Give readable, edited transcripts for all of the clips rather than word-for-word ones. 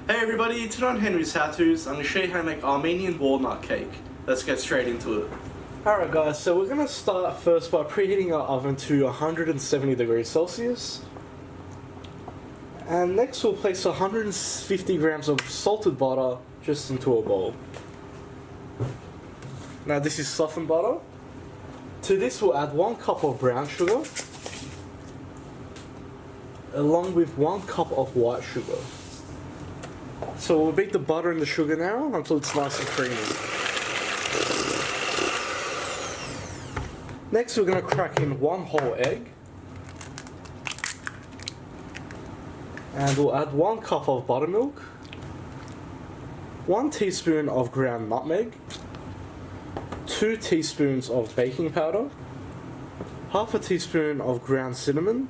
Hey everybody, today on Henry's How To's, I'm going to show you how to make Armenian walnut cake. Let's get straight into it. Alright guys, so we're going to start first by preheating our oven to 170 degrees Celsius. And next we'll place 150 grams of salted butter just into a bowl. Now this is softened butter. To this we'll add 1 cup of brown sugar, along with 1 cup of white sugar. So we'll beat the butter and the sugar now until it's nice and creamy. Next we're going to crack in 1 whole egg. And we'll add 1 cup of buttermilk, 1 teaspoon of ground nutmeg, 2 teaspoons of baking powder, half a teaspoon of ground cinnamon,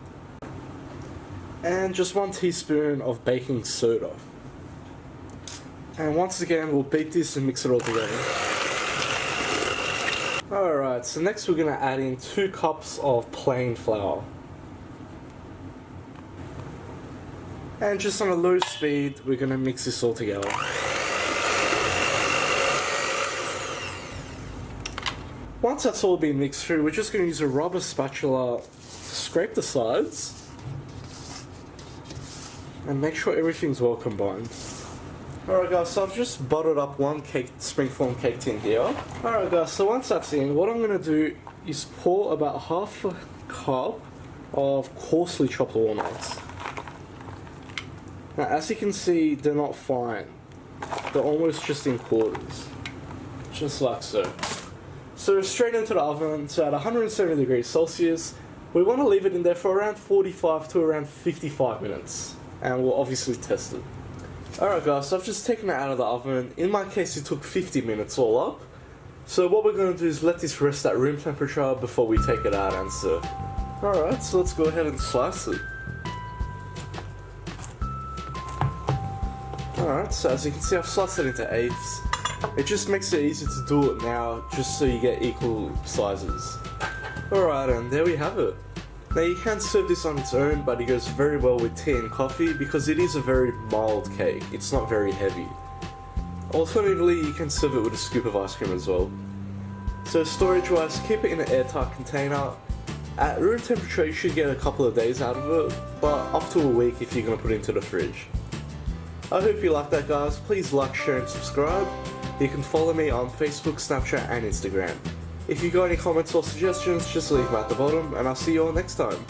and just 1 teaspoon of baking soda. And once again we'll beat this and mix it all together. Alright, so next we're going to add in 2 cups of plain flour. And just on a low speed we're going to mix this all together. Once that's all been mixed through, we're just going to use a rubber spatula to scrape the sides and make sure everything's well combined. Alright guys, so I've just buttered up 1 springform cake tin here. Alright guys, so once that's in, what I'm going to do is pour about half a cup of coarsely chopped walnuts. Now as you can see, they're not fine. They're almost just in quarters. Just like so. So straight into the oven, so at 170 degrees Celsius. We want to leave it in there for around 45 to around 55 minutes. And we'll obviously test it. Alright guys, so I've just taken it out of the oven. In my case it took 50 minutes all up. So what we're going to do is let this rest at room temperature before we take it out and serve. Alright, so let's go ahead and slice it. Alright, so as you can see I've sliced it into eighths. It just makes it easy to do it now, just so you get equal sizes. Alright, and there we have it. Now you can serve this on its own, but it goes very well with tea and coffee because it is a very mild cake. It's not very heavy. Alternatively, you can serve it with a scoop of ice cream as well. So storage wise, keep it in an airtight container. At room temperature you should get a couple of days out of it, but up to a week if you're going to put it into the fridge. I hope you like that guys. Please like, share and subscribe. You can follow me on Facebook, Snapchat and Instagram. If you got any comments or suggestions, just leave them at the bottom and I'll see you all next time.